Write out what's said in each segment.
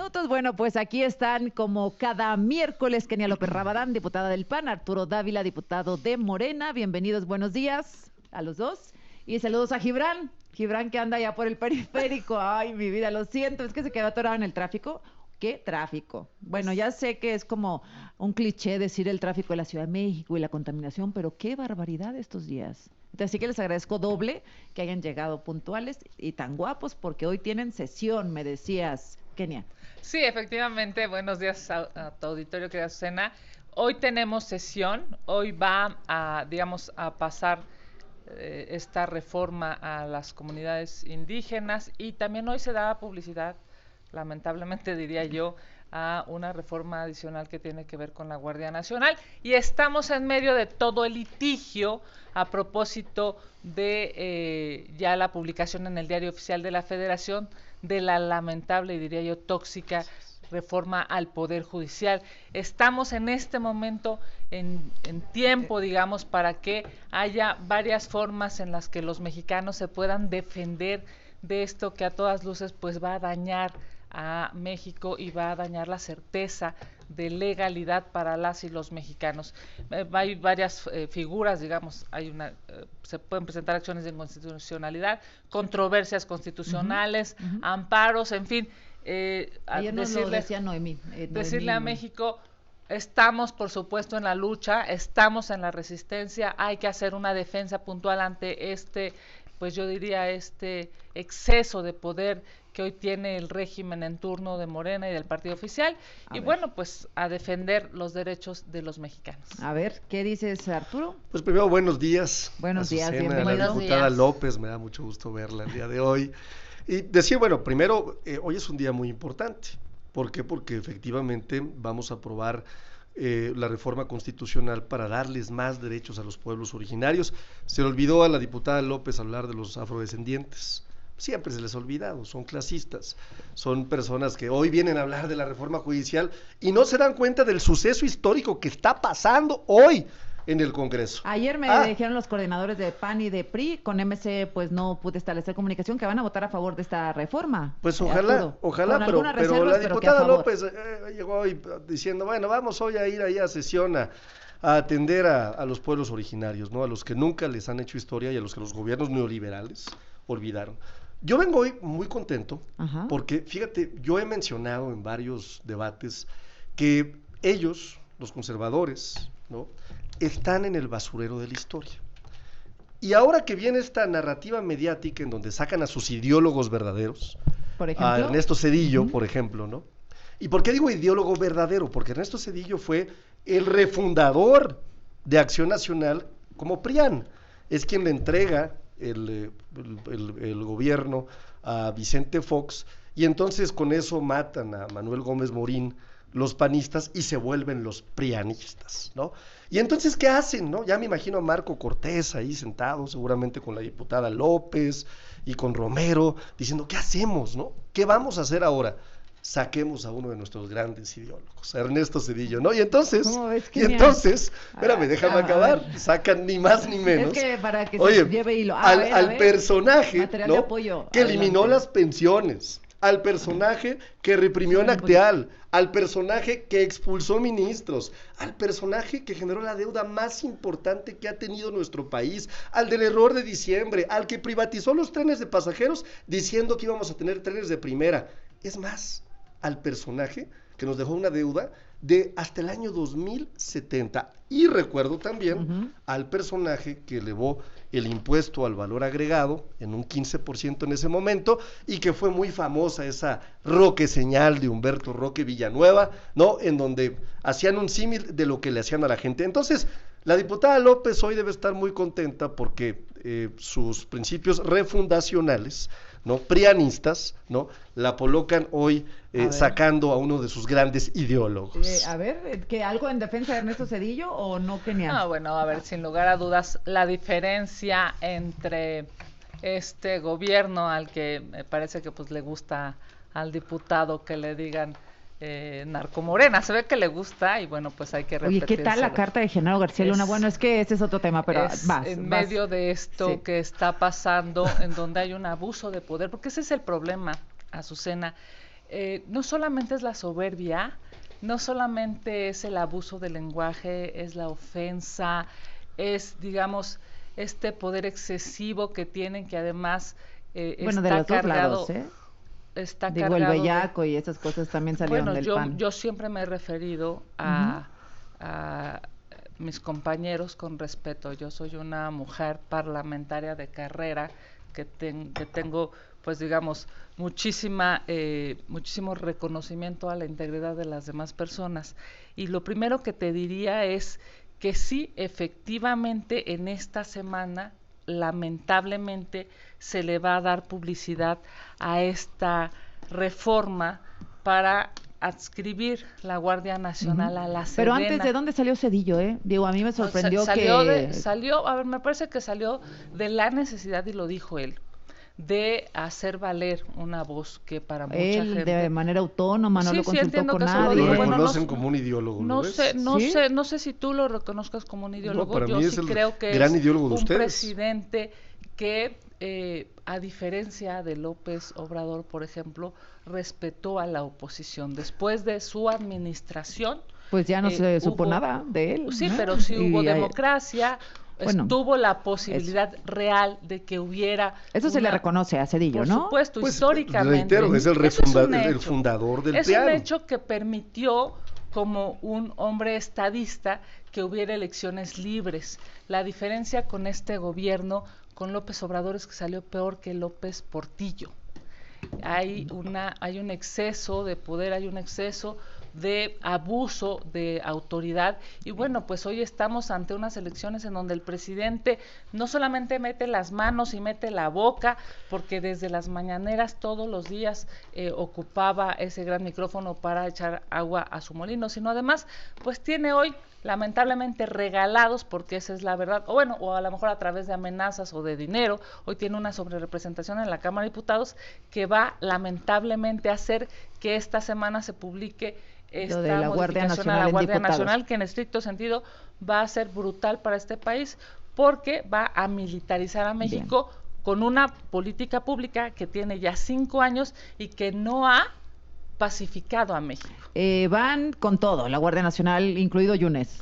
minutos. Bueno, pues aquí están como cada miércoles Kenia López Rabadán, diputada del PAN, Arturo Dávila, diputado de Morena. Bienvenidos, buenos días a los dos. Y saludos a Gibran. Gibran que anda ya por el periférico. Ay, mi vida, lo siento, es que se quedó atorado en el tráfico. ¿Qué tráfico? Bueno, ya sé que es como un cliché decir el tráfico de la Ciudad de México y la contaminación, pero qué barbaridad estos días. Así que les agradezco doble que hayan llegado puntuales y tan guapos, porque hoy tienen sesión, me decías, Kenia. Sí, efectivamente, buenos días a tu auditorio, querida Azucena. Hoy tenemos sesión, hoy va a, digamos, a pasar esta reforma a las comunidades indígenas y también hoy se da publicidad, lamentablemente diría yo, a una reforma adicional que tiene que ver con la Guardia Nacional y estamos en medio de todo el litigio a propósito de ya la publicación en el Diario Oficial de la Federación de la lamentable y diría yo tóxica reforma al Poder Judicial. Estamos en este momento en tiempo, digamos, para que haya varias formas en las que los mexicanos se puedan defender de esto que a todas luces pues va a dañar a México y va a dañar la certeza de legalidad para las y los mexicanos. Hay varias figuras, digamos, se pueden presentar acciones de inconstitucionalidad, controversias constitucionales, amparos, en fin. Ayer nos lo decía Noemí. Decirle a México, estamos por supuesto en la lucha, estamos en la resistencia, hay que hacer una defensa puntual ante pues yo diría exceso de poder que hoy tiene el régimen en turno de Morena y del partido oficial, bueno, pues a defender los derechos de los mexicanos. A ver, ¿qué dices, Arturo? Pues primero, buenos días. Buenos días, bienvenida. La diputada López, me da mucho gusto verla el día de hoy. Y decir, bueno, primero, hoy es un día muy importante. ¿Por qué? Porque efectivamente vamos a aprobar la reforma constitucional para darles más derechos a los pueblos originarios. Se le olvidó a la diputada López hablar de los afrodescendientes. Siempre se les ha olvidado, son clasistas, son personas que hoy vienen a hablar de la reforma judicial y no se dan cuenta del suceso histórico que está pasando hoy en el Congreso. Ayer me dijeron los coordinadores de PAN y de PRI, con MC pues no pude establecer comunicación, que van a votar a favor de esta reforma. Pues ojalá, pero la diputada López llegó hoy diciendo, bueno, vamos hoy a ir ahí a sesión a atender a los pueblos originarios, ¿no? A los que nunca les han hecho historia y a los que los gobiernos neoliberales olvidaron. Yo vengo hoy muy contento porque, fíjate, yo he mencionado en varios debates que ellos, los conservadores, ¿no?, están en el basurero de la historia. Y ahora que viene esta narrativa mediática en donde sacan a sus ideólogos verdaderos, por ejemplo, a Ernesto Zedillo, por ejemplo, ¿no? ¿Y por qué digo ideólogo verdadero? Porque Ernesto Zedillo fue el refundador de Acción Nacional como PRIAN. Es quien le entrega el gobierno a Vicente Fox y entonces con eso matan a Manuel Gómez Morín los panistas y se vuelven los prianistas, ¿no? Y entonces, ¿qué hacen, no? Ya me imagino a Marco Cortés ahí sentado, seguramente con la diputada López y con Romero, diciendo, ¿qué hacemos, no? ¿Qué vamos a hacer ahora? Saquemos a uno de nuestros grandes ideólogos, a Ernesto Zedillo, ¿no? Y entonces, espérame, déjame acabar, sacan ni más ni menos. Es que para que se lleve hilo. Al personaje, ¿no?, que eliminó adelante. las pensiones, al personaje que reprimió en Acteal, al personaje que expulsó ministros, al personaje que generó la deuda más importante que ha tenido nuestro país, al del error de diciembre, al que privatizó los trenes de pasajeros diciendo que íbamos a tener trenes de primera. Es más, al personaje que nos dejó una deuda de hasta el año 2070. Y recuerdo también al personaje que elevó el impuesto al valor agregado en un 15% en ese momento y que fue muy famosa esa Roque señal de Humberto Roque Villanueva, ¿no?, en donde hacían un símil de lo que le hacían a la gente. Entonces, la diputada López hoy debe estar muy contenta porque sus principios refundacionales, ¿no?, prianistas, ¿no?, la colocan hoy sacando a uno de sus grandes ideólogos. A ver, ¿que algo en defensa de Ernesto Zedillo o no, Kenia? No, bueno, a ver, sin lugar a dudas, la diferencia entre este gobierno al que me parece que pues le gusta al diputado que le digan narcomorena, se ve que le gusta y bueno, pues hay que repetir. Oye, ¿qué tal la carta de Genaro García Luna? Bueno, es que ese es otro tema, pero medio de esto que está pasando, en donde hay un abuso de poder, porque ese es el problema, Azucena. no solamente es la soberbia, no solamente es el abuso del lenguaje, es la ofensa, es, digamos, este poder excesivo que tienen, que además Bueno, de está los dos cargado, lados, ¿eh? está Digo, el cargado de... bellaco y esas cosas también salieron Bueno, del PAN. yo siempre me he referido a mis compañeros con respeto. Yo soy una mujer parlamentaria de carrera que tengo, pues digamos, muchísimo reconocimiento a la integridad de las demás personas. Y lo primero que te diría es que sí, efectivamente, en esta semana, lamentablemente, se le va a dar publicidad a esta reforma para adscribir la Guardia Nacional a la Sedena. Pero antes, ¿de dónde salió Cedillo, eh? Digo, a mí me sorprendió salió, a ver, me parece que salió de la necesidad, y lo dijo él, de hacer valer una voz que para mucha gente... de manera autónoma, no Sí, lo sí, consultó entiendo con que eso lo nadie. dijo. Lo Bueno, reconocen como un ideólogo, ¿lo ves? No sé si tú lo reconozcas como un ideólogo. para Yo mí sí es el creo que gran es ideólogo de un ustedes. presidente que, a diferencia de López Obrador, por ejemplo, respetó a la oposición. Después de su administración... Pues ya no se supo nada de él. Sí, ¿no? pero sí hubo Y democracia, bueno, estuvo la posibilidad real de que hubiera... Eso se le reconoce a Cedillo, por ¿no? supuesto, Pues, históricamente. reitero, es el Eso es un el hecho. fundador del Es PRIAN. un hecho que permitió, como un hombre estadista, que hubiera elecciones libres. La diferencia con este gobierno, con López Obrador, es que salió peor que López Portillo. Hay un exceso de poder, hay un exceso de abuso de autoridad, y bueno, pues hoy estamos ante unas elecciones en donde el presidente no solamente mete las manos y mete la boca, porque desde las mañaneras todos los días ocupaba ese gran micrófono para echar agua a su molino, sino además pues tiene hoy lamentablemente regalados, porque esa es la verdad, o bueno, o a lo mejor a través de amenazas o de dinero, hoy tiene una sobrerepresentación en la Cámara de Diputados que va lamentablemente a hacer que esta semana se publique esta de la Guardia modificación Nacional a la en Guardia diputados. Nacional, que en estricto sentido va a ser brutal para este país, porque va a militarizar a México con una política pública que tiene ya 5 años y que no ha pacificado a México. Van con todo, la Guardia Nacional, incluido Yunes.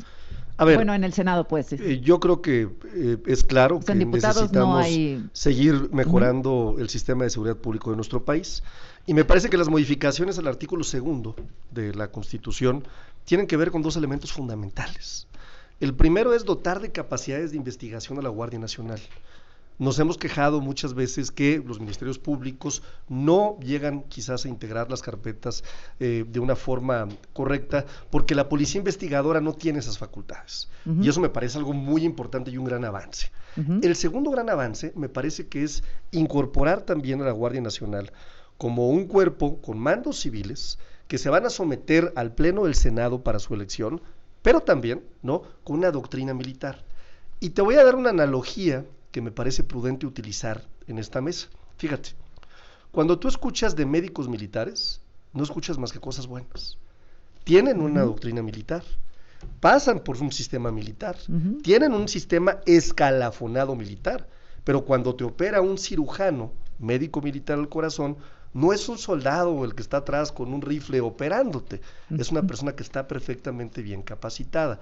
A ver, bueno, en el Senado, pues. yo creo que es claro sea, en que diputados necesitamos no hay... seguir mejorando el sistema de seguridad público de nuestro país. Y me parece que las modificaciones al artículo 2 de la Constitución tienen que ver con 2 elementos fundamentales. El primero es dotar de capacidades de investigación a la Guardia Nacional. Nos hemos quejado muchas veces que los ministerios públicos no llegan quizás a integrar las carpetas de una forma correcta, porque la policía investigadora no tiene esas facultades. Y eso me parece algo muy importante y un gran avance. El segundo gran avance me parece que es incorporar también a la Guardia Nacional como un cuerpo con mandos civiles que se van a someter al Pleno del Senado para su elección, pero también, ¿no?, con una doctrina militar. Y te voy a dar una analogía que me parece prudente utilizar en esta mesa. Fíjate, cuando tú escuchas de médicos militares, no escuchas más que cosas buenas. Tienen una doctrina militar, pasan por un sistema militar, tienen un sistema escalafonado militar, pero cuando te opera un cirujano, médico militar al corazón, no es un soldado el que está atrás con un rifle operándote, es una persona que está perfectamente bien capacitada.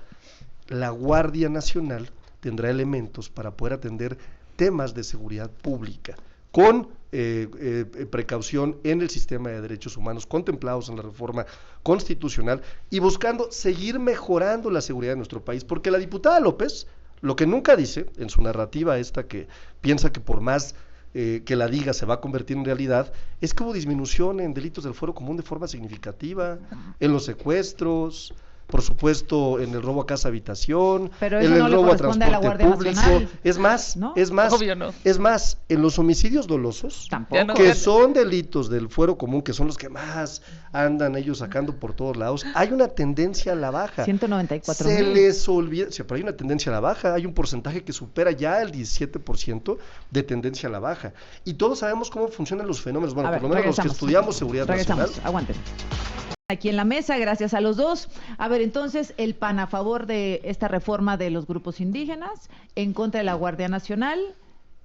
La Guardia Nacional tendrá elementos para poder atender temas de seguridad pública, con precaución en el sistema de derechos humanos contemplados en la reforma constitucional y buscando seguir mejorando la seguridad de nuestro país, porque la diputada López, lo que nunca dice en su narrativa esta, que piensa que por más que la diga se va a convertir en realidad, es que hubo disminución en delitos del fuero común de forma significativa, en los secuestros, por supuesto en el robo a casa habitación, pero en eso el no le robo a corresponde a la transporte Guardia público, Nacional. es más, ¿No? Obvio no. es más, en los homicidios dolosos, Tampoco. no, que son delitos del fuero común, que son los que más andan ellos sacando por todos lados, hay una tendencia a la baja. 194 Se mil. les olvida, sí, pero hay una tendencia a la baja, hay un porcentaje que supera ya el 17% de tendencia a la baja. Y todos sabemos cómo funcionan los fenómenos, bueno, A ver, por lo menos los que regresamos. estudiamos seguridad Regresamos, nacional. aguanten. Aquí en la mesa, gracias a los dos. A ver, entonces, el PAN a favor de esta reforma de los grupos indígenas, en contra de la Guardia Nacional,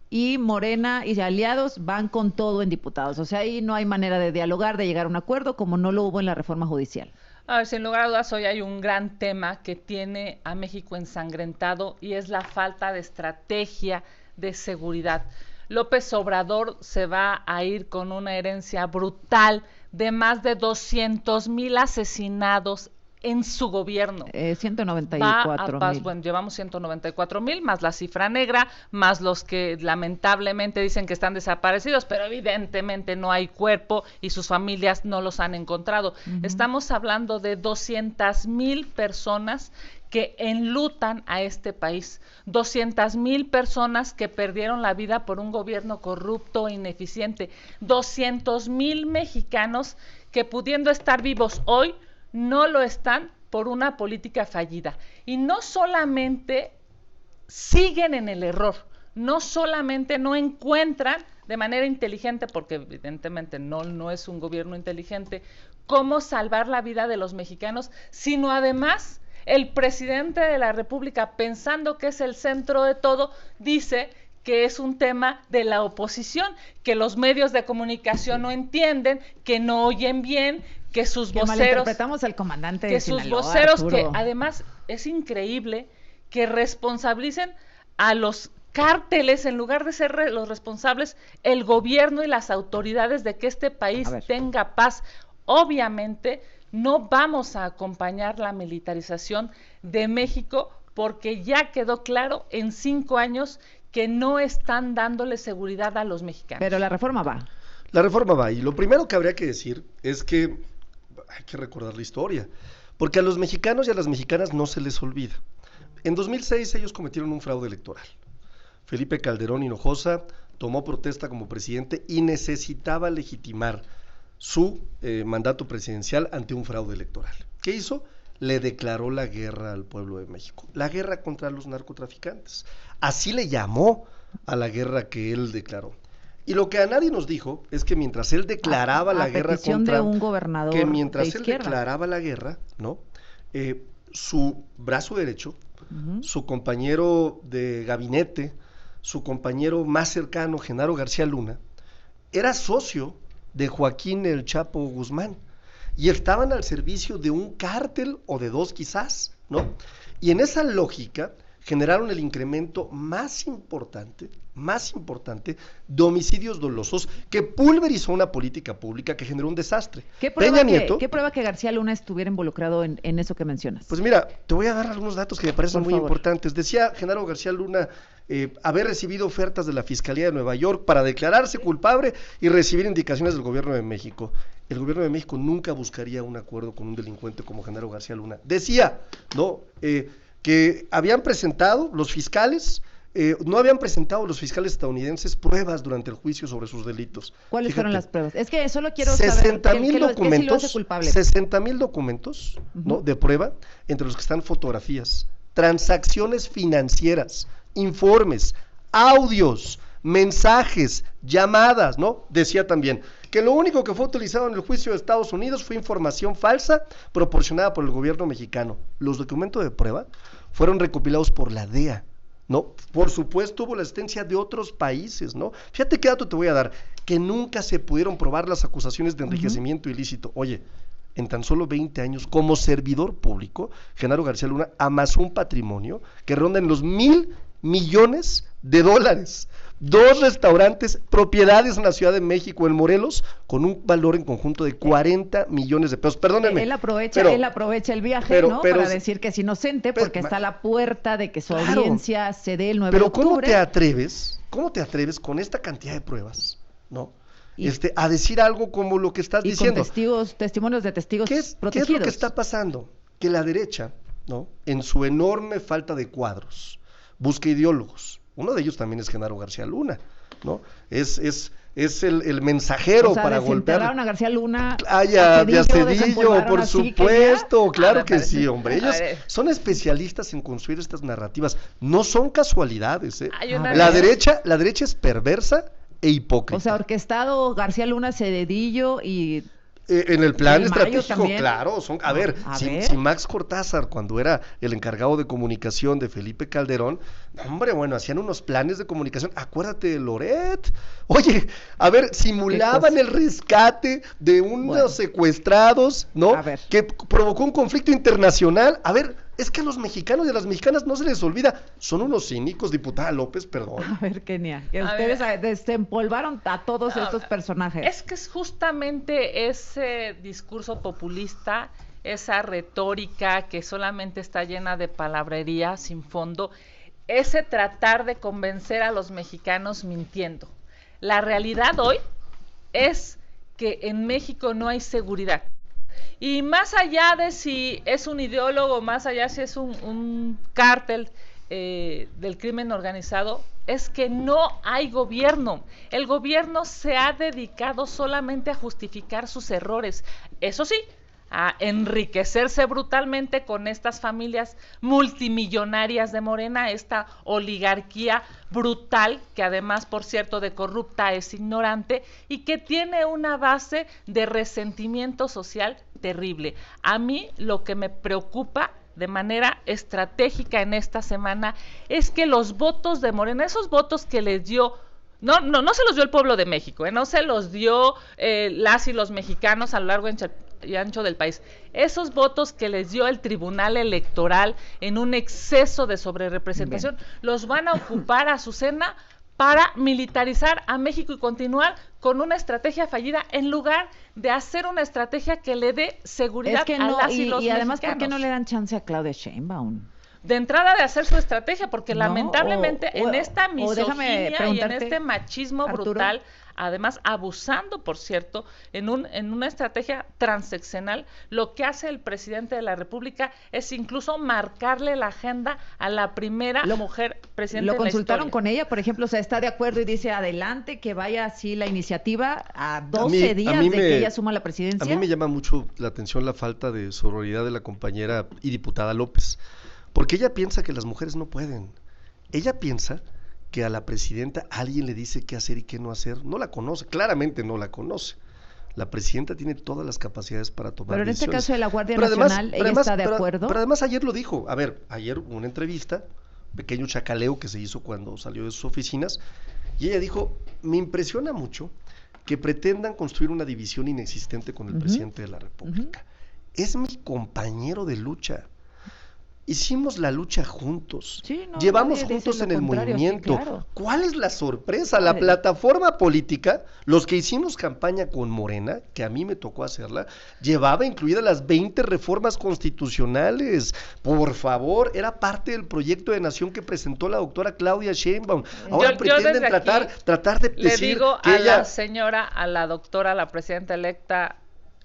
y Morena y aliados van con todo en diputados. O sea, ahí no hay manera de dialogar, de llegar a un acuerdo, como no lo hubo en la reforma judicial. A ver, sin lugar a dudas, hoy hay un gran tema que tiene a México ensangrentado y es la falta de estrategia de seguridad. López Obrador se va a ir con una herencia brutal de más de 200,000 asesinados en su gobierno. 194,000. Bueno, llevamos 194,000, más la cifra negra, más los que lamentablemente dicen que están desaparecidos, pero evidentemente no hay cuerpo y sus familias no los han encontrado. Estamos hablando de 200,000 personas que enlutan a este país, 200,000 personas que perdieron la vida por un gobierno corrupto e ineficiente, 200,000 mexicanos que pudiendo estar vivos hoy, no lo están por una política fallida. Y no solamente siguen en el error, no solamente no encuentran de manera inteligente, porque evidentemente no es un gobierno inteligente, cómo salvar la vida de los mexicanos, sino además el presidente de la República, pensando que es el centro de todo, dice que es un tema de la oposición, que los medios de comunicación no entienden, que no oyen bien, que sus voceros, malinterpretamos al comandante de Sinaloa, sus voceros, Arturo. que además es increíble que responsabilicen a los cárteles en lugar de ser los responsables el gobierno y las autoridades de que este país tenga paz. Obviamente no vamos a acompañar la militarización de México porque ya quedó claro en 5 años que no están dándole seguridad a los mexicanos. Pero la reforma va. La reforma va, y lo primero que habría que decir es que hay que recordar la historia, porque a los mexicanos y a las mexicanas no se les olvida. En 2006 ellos cometieron un fraude electoral. Felipe Calderón Hinojosa tomó protesta como presidente y necesitaba legitimar su mandato presidencial ante un fraude electoral. ¿Qué hizo? Le declaró la guerra al pueblo de México, la guerra contra los narcotraficantes. Así le llamó a la guerra que él declaró. Y lo que a nadie nos dijo es que mientras él declaraba la guerra contra, de un gobernador que mientras de él izquierda declaraba la guerra, ¿no? Su brazo derecho, su compañero de gabinete, su compañero más cercano, Genaro García Luna, era socio de Joaquín El Chapo Guzmán y estaban al servicio de un cártel o de dos quizás, ¿no? Y en esa lógica generaron el incremento más importante de homicidios dolosos que pulverizó una política pública que generó un desastre. ¿Qué prueba que García Luna estuviera involucrado en eso que mencionas? Pues mira, te voy a dar algunos datos que me parecen muy importantes. Decía Genaro García Luna haber recibido ofertas de la Fiscalía de Nueva York para declararse culpable y recibir indicaciones del gobierno de México. El gobierno de México nunca buscaría un acuerdo con un delincuente como Genaro García Luna. Decía, ¿no? Que habían presentado los fiscales, no habían presentado los fiscales estadounidenses pruebas durante el juicio sobre sus delitos. ¿Cuáles fueron las pruebas? Es que solo quiero 60,000 documentos, si culpable. 60,000 documentos, ¿no? de prueba, entre los que están fotografías, transacciones financieras, informes, audios, mensajes, llamadas, ¿no? Decía también que lo único que fue utilizado en el juicio de Estados Unidos fue información falsa proporcionada por el gobierno mexicano. Los documentos de prueba fueron recopilados por la DEA, ¿no? Por supuesto hubo la asistencia de otros países, ¿no? Fíjate qué dato te voy a dar, que nunca se pudieron probar las acusaciones de enriquecimiento ilícito. Oye, en tan solo 20 años, como servidor público, Genaro García Luna amasó un patrimonio que ronda en los $1,000 millones. 2 restaurantes, propiedades en la Ciudad de México, en Morelos, con un valor en conjunto de 40 millones de pesos. Perdónenme. Él aprovecha el viaje, ¿no? Para decir que es inocente, porque está a la puerta de que su audiencia se dé el 9 de octubre. Pero ¿cómo te atreves con esta cantidad de pruebas, ¿no? A decir algo como lo que estás diciendo? Con testimonios de testigos protegidos. ¿Qué es lo que está pasando? Que la derecha, ¿no? En su enorme falta de cuadros, busca ideólogos. Uno de ellos también es Genaro García Luna, ¿no? Es el mensajero para golpear. A García Luna. A Cedillo, por supuesto, claro que sí, hombre. Ellos son especialistas en construir estas narrativas. No son casualidades, ¿eh? La derecha es perversa e hipócrita. O sea, orquestado García Luna, Cedillo y En el plan En mayo estratégico, también. claro, A ver. si Max Cortázar, cuando era el encargado de comunicación de Felipe Calderón, hombre, bueno, hacían unos planes de comunicación, acuérdate de Loret, oye, a ver, simulaban el rescate de unos secuestrados, ¿no? A ver. Que provocó un conflicto internacional, a ver, es que a los mexicanos y a las mexicanas no se les olvida, son unos cínicos, diputada López, perdón. A ver, Kenia, que A ustedes ver. desempolvaron a todos No, estos personajes. Es que es justamente ese discurso populista, esa retórica que solamente está llena de palabrería sin fondo, ese tratar de convencer a los mexicanos mintiendo. La realidad hoy es que en México no hay seguridad. Y más allá de si es un ideólogo, más allá si es un cártel del crimen organizado, es que no hay gobierno. El gobierno se ha dedicado solamente a justificar sus errores. Eso sí, a enriquecerse brutalmente con estas familias multimillonarias de Morena, esta oligarquía brutal, que además, por cierto, de corrupta es ignorante y que tiene una base de resentimiento social terrible. A mí lo que me preocupa de manera estratégica en esta semana es que los votos de Morena, esos votos que les dio, no se los dio el pueblo de México, no se los dio las y los mexicanos a lo largo y ancho del país. Esos votos que les dio el Tribunal Electoral en un exceso de sobrerepresentación, los van a ocupar, Azucena, para militarizar a México y continuar con una estrategia fallida en lugar de hacer una estrategia que le dé seguridad a las y los y además, mexicanos. ¿por qué no le dan chance a Claudia Sheinbaum? De entrada de hacer su estrategia, porque No, lamentablemente en esta déjame misoginia y en preguntarte, este machismo Arturo, brutal, además abusando, por cierto, en una estrategia transeccional, lo que hace el presidente de la República es incluso marcarle la agenda a la primera mujer presidenta de ¿Lo la consultaron historia. con ella? Por ejemplo, o sea, ¿está de acuerdo y dice adelante que vaya así la iniciativa a 12 A días mí de que ella asuma la presidencia? A mí me llama mucho la atención la falta de sororidad de la compañera y diputada López, porque ella piensa que las mujeres no pueden. Ella piensa que a la presidenta alguien le dice qué hacer y qué no hacer. No la conoce, claramente no la conoce. La presidenta tiene todas las capacidades para tomar decisiones. Pero en este caso de la Guardia Nacional, ¿ella está de acuerdo? Pero además ayer lo dijo. A ver, ayer hubo una entrevista, pequeño chacaleo que se hizo cuando salió de sus oficinas, y ella dijo, me impresiona mucho que pretendan construir una división inexistente con el presidente de la República. Es mi compañero de lucha. Hicimos la lucha juntos, sí, llevamos juntos en el movimiento. Sí, claro. ¿Cuál es la sorpresa? La plataforma política, los que hicimos campaña con Morena, que a mí me tocó hacerla, llevaba incluidas las 20 reformas constitucionales. Por favor, era parte del proyecto de nación que presentó la doctora Claudia Sheinbaum. Ahora pretenden tratar de decir le digo que a ella... la señora, a la doctora, a la presidenta electa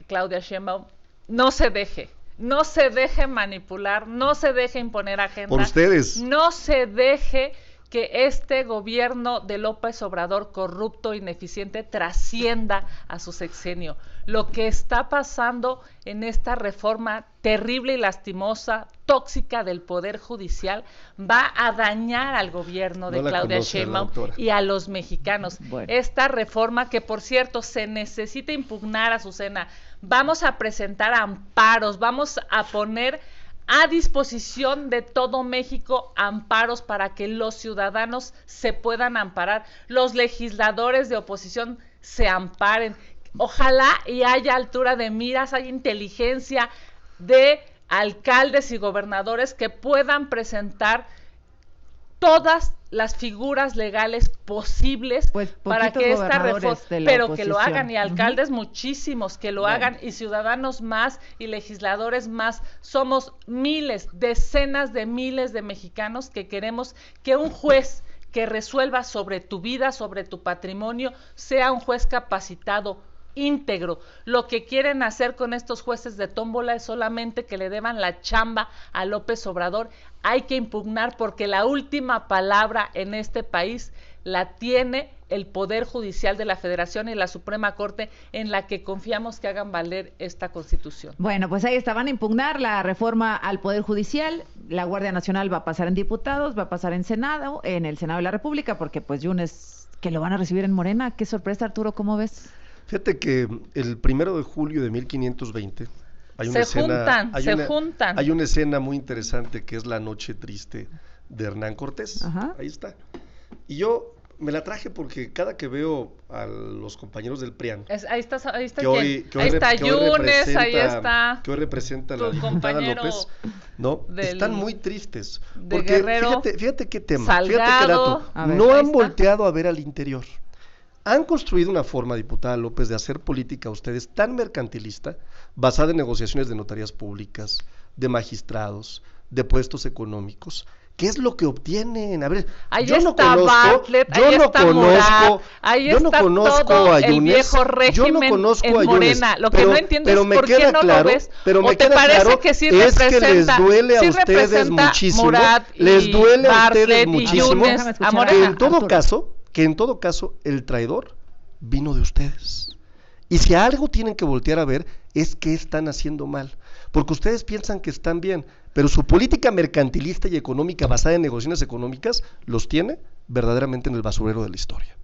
Claudia Sheinbaum, no se deje manipular, no se deje imponer agenda. Por ustedes. No se deje que este gobierno de López Obrador corrupto, ineficiente, trascienda a su sexenio. Lo que está pasando en esta reforma terrible y lastimosa, tóxica del Poder Judicial, va a dañar al gobierno de Claudia Sheinbaum y a los mexicanos. Bueno. Esta reforma que, por cierto, se necesita impugnar, Azucena. Vamos a presentar amparos, vamos a poner a disposición de todo México amparos para que los ciudadanos se puedan amparar, los legisladores de oposición se amparen. Ojalá y haya altura de miras, haya inteligencia de alcaldes y gobernadores que puedan presentar todas las figuras legales posibles para que esta reforma, pero que lo hagan, y alcaldes muchísimos que lo hagan, y ciudadanos más, y legisladores más. Somos miles, decenas de miles de mexicanos que queremos que un juez que resuelva sobre tu vida, sobre tu patrimonio, sea un juez capacitado, íntegro. Lo que quieren hacer con estos jueces de tómbola es solamente que le deban la chamba a López Obrador. Hay que impugnar, porque la última palabra en este país la tiene el Poder Judicial de la Federación y la Suprema Corte, en la que confiamos que hagan valer esta Constitución. Bueno, pues ahí está, van a impugnar la reforma al Poder Judicial. La Guardia Nacional va a pasar en diputados, va a pasar en Senado, en el Senado de la República, porque pues Yunes, que lo van a recibir en Morena. Qué sorpresa, Arturo, ¿cómo ves? Fíjate que el 1 de julio de 1520 hay una juntan. Hay una escena muy interesante que es la noche triste de Hernán Cortés. Ajá. Ahí está. Y yo me la traje porque cada que veo a los compañeros del PRIAN, Ahí está ahí está Yunes, ahí está que hoy representa tu la diputada compañero López, ¿no? del- Están muy tristes. de Porque Guerrero, fíjate qué tema, Salgado. fíjate qué dato. A ver, No ahí han está. volteado a ver al interior. Han construido una forma, diputada López, de hacer política ustedes tan mercantilista, basada en negociaciones de notarías públicas, de magistrados, de puestos económicos. ¿Qué es lo que obtienen? A ver, ahí yo no está conozco, Bartlett, yo ahí no está conozco, Murat, ahí yo no está conozco todo a el Yunes, viejo yo régimen no conozco en a Yunes, Morena. Lo que no entiendo es me por qué queda no claro, lo ves, pero o me te queda parece claro, que sí es que les representa, duele a sí ustedes representa muchísimo, Murat y les duele a ustedes Bartlett y muchísimo, Yunes Déjame a escuchar que Morena. en todo caso, el traidor vino de ustedes. Y si algo tienen que voltear a ver es qué están haciendo mal, porque ustedes piensan que están bien, pero su política mercantilista y económica basada en negociaciones económicas los tiene verdaderamente en el basurero de la historia.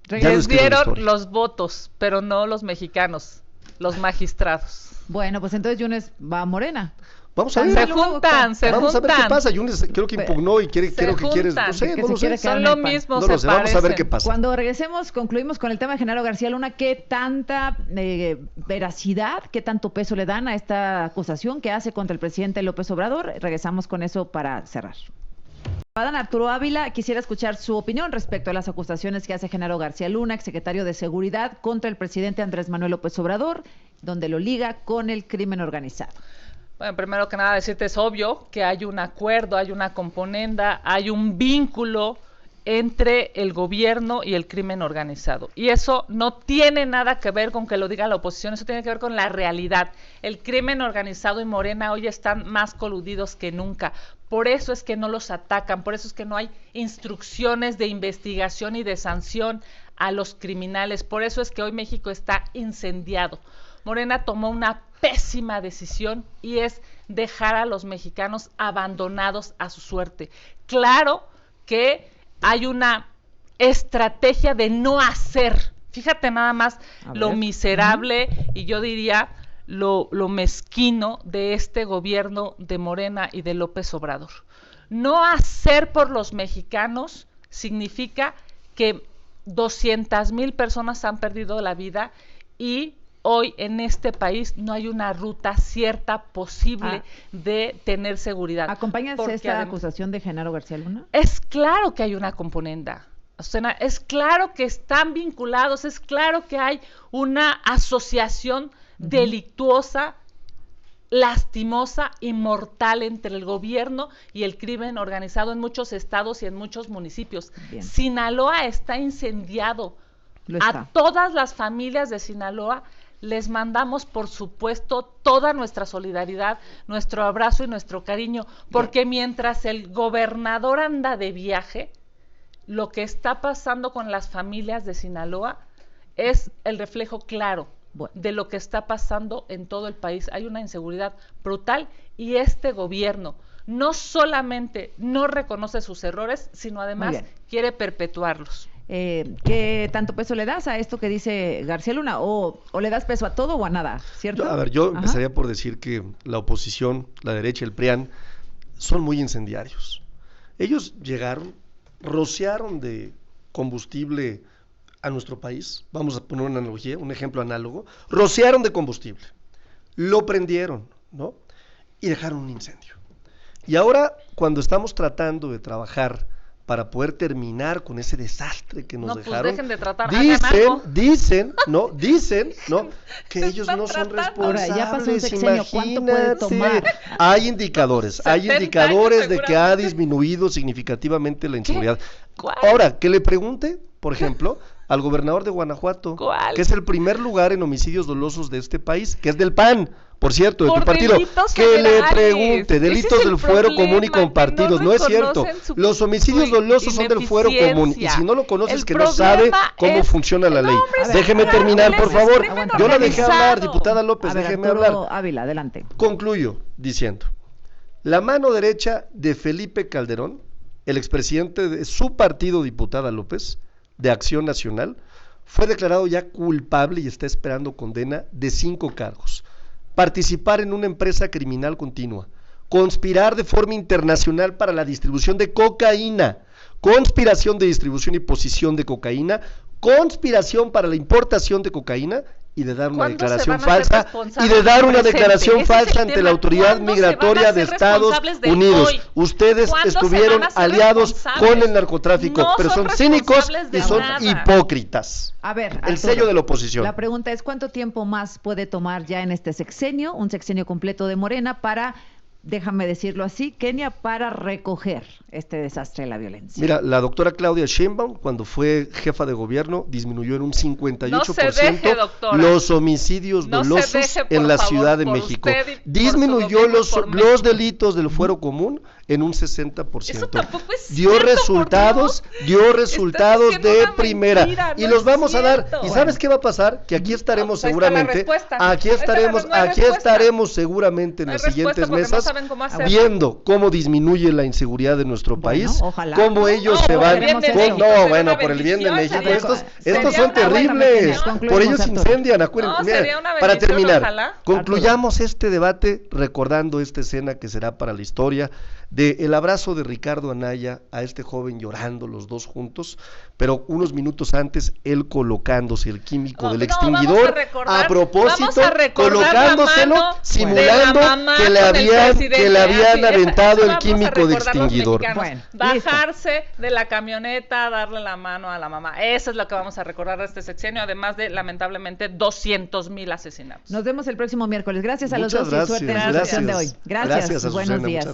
Ya lo Les escribió la dieron historia. los votos, pero no los mexicanos, los magistrados. Bueno, pues entonces Yunes va a Morena. Vamos a Se ver. juntan, se Vamos a ver qué juntan. pasa. Yunes creo que impugnó y creo que quieres, no sé, Que no se lo quiere sé. quedar Son en lo el PAN. mismo, No se lo sé, vamos a ver parecen. qué pasa. Cuando regresemos, concluimos con el tema de Genaro García Luna. ¿Qué tanta veracidad, qué tanto peso le dan a esta acusación que hace contra el presidente López Obrador? Regresamos con eso para cerrar. Adán Arturo Ávila, quisiera escuchar su opinión respecto a las acusaciones que hace Genaro García Luna, exsecretario de Seguridad, contra el presidente Andrés Manuel López Obrador, donde lo liga con el crimen organizado. Bueno, primero que nada decirte, es obvio que hay un acuerdo, hay una componenda, hay un vínculo entre el gobierno y el crimen organizado. Y eso no tiene nada que ver con que lo diga la oposición, eso tiene que ver con la realidad. El crimen organizado y Morena hoy están más coludidos que nunca. Por eso es que no los atacan, por eso es que no hay instrucciones de investigación y de sanción a los criminales. Por eso es que hoy México está incendiado. Morena tomó una pésima decisión y es dejar a los mexicanos abandonados a su suerte. Claro que hay una estrategia de no hacer. Fíjate nada más lo miserable y yo diría lo mezquino de este gobierno de Morena y de López Obrador. No hacer por los mexicanos significa que 200,000 personas han perdido la vida y hoy en este país no hay una ruta cierta posible de tener seguridad. ¿Acompañas Porque esta además acusación de Genaro García Luna? es claro que hay una componenda. Azucena, es claro que están vinculados, es claro que hay una asociación delictuosa, lastimosa y mortal entre el gobierno y el crimen organizado en muchos estados y en muchos municipios. Bien. Sinaloa está incendiado. Lo está. A todas las familias de Sinaloa les mandamos, por supuesto, toda nuestra solidaridad, nuestro abrazo y nuestro cariño, porque mientras el gobernador anda de viaje, lo que está pasando con las familias de Sinaloa es el reflejo claro de lo que está pasando en todo el país. Hay una inseguridad brutal y este gobierno no solamente no reconoce sus errores, sino además quiere perpetuarlos. ¿Qué tanto peso le das a esto que dice García Luna? ¿O le das peso a todo o a nada? ¿Cierto? Yo empezaría por decir que la oposición, la derecha, el PRIAN, son muy incendiarios. Ellos llegaron, rociaron de combustible a nuestro país, vamos a poner una analogía, un ejemplo análogo, rociaron de combustible, lo prendieron, ¿no? Y dejaron un incendio. Y ahora, cuando estamos tratando de trabajar para poder terminar con ese desastre que nos dejaron, pues dejen de tratar, dicen, ¿no? Que ellos no son responsables. Ahora, ya pasó un sexenio, ¿cuánto puede tomar? Hay indicadores de que ha disminuido significativamente la inseguridad. Ahora, que le pregunte, por ejemplo, al gobernador de Guanajuato, que es el primer lugar en homicidios dolosos de este país, que es del PAN, por cierto, de tu partido, que le pregunte, delitos del fuero común y compartidos, no es cierto, los homicidios dolosos son del fuero común, y si no lo conoces, que no sabe cómo funciona la ley. Déjeme terminar, por favor, yo la dejé hablar, diputada López, déjeme hablar. Ávila, adelante. Concluyo diciendo, la mano derecha de Felipe Calderón, el expresidente de su partido, diputada López, de Acción Nacional, fue declarado ya culpable y está esperando condena de 5 cargos. Participar en una empresa criminal continua, conspirar de forma internacional para la distribución de cocaína, conspiración de distribución y posesión de cocaína, conspiración para la importación de cocaína y de dar una declaración falsa ante la autoridad migratoria de Estados Unidos. Ustedes estuvieron aliados con el narcotráfico, pero son cínicos y son hipócritas. A ver, el sello de la oposición. La pregunta es, ¿cuánto tiempo más puede tomar ya en este sexenio, un sexenio completo de Morena, para, déjame decirlo así, Kenia, para recoger este desastre de la violencia? Mira, la doctora Claudia Sheinbaum, cuando fue jefa de gobierno, disminuyó en un 58% no se deje, los homicidios dolosos en la Ciudad de México. Disminuyó los delitos del fuero común en un 60%. Eso tampoco es dio cierto, resultados de primera. Y los vamos a dar. ¿Y sabes qué va a pasar? Que aquí estaremos seguramente, aquí estaremos seguramente en las siguientes mesas viendo cómo disminuye la inseguridad de nuestro país, cómo ellos se van, por el bien de México, estos son terribles, por ellos incendian, acuérdense. Para terminar, concluyamos este debate recordando esta escena que será para la historia, de el abrazo de Ricardo Anaya a este joven llorando los dos juntos, pero unos minutos antes él colocándose el químico del extinguidor a propósito, colocándoselo, simulando que le habían aventado el químico de extinguidor. Bueno, bajarse de la camioneta, darle la mano a la mamá. Eso es lo que vamos a recordar de este sexenio, además de lamentablemente 200,000 asesinatos. Nos vemos el próximo miércoles. Gracias a los dos y suerte en la sesión de hoy. Gracias. Buenos días.